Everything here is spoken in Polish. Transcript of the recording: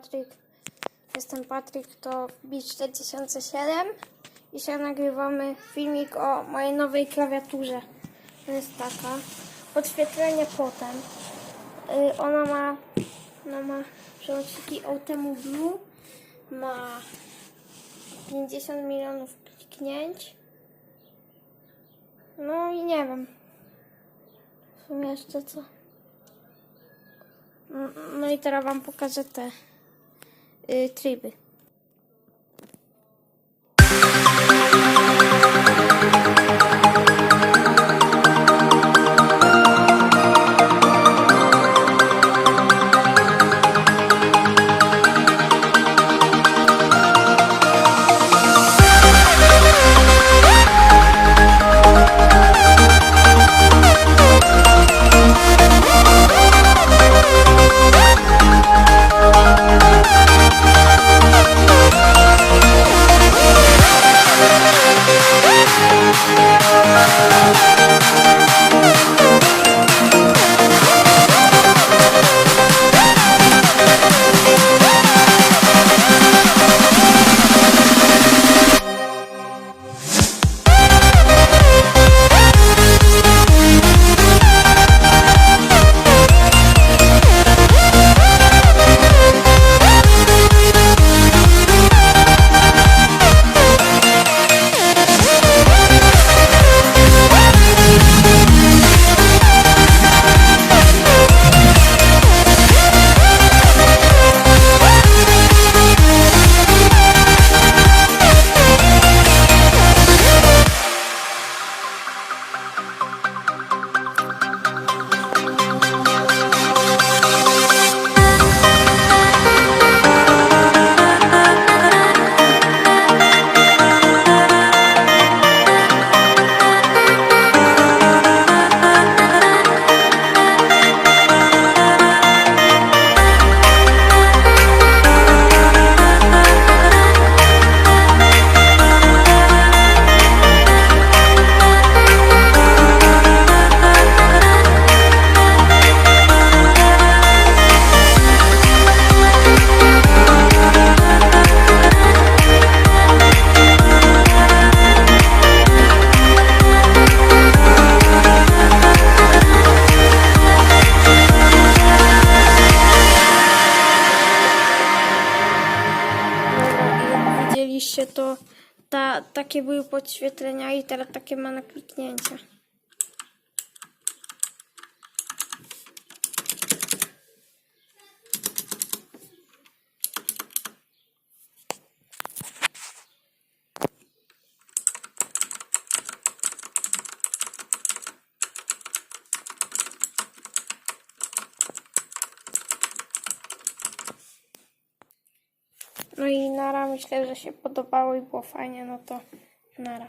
Patryk. Jestem Patryk, to Jdhfgdb i dzisiaj nagrywamy filmik o mojej nowej klawiaturze. To jest taka. Podświetlenie potem. Ona ma przełączniki Ultemu Blue. Ma 50 milionów kliknięć. No i nie wiem. W sumie jeszcze co. No i teraz wam pokażę te tryby. To takie były podświetlenia i teraz takie ma na kliknięcie. No i nara, myślę, że się podobało i było fajnie, no to nara.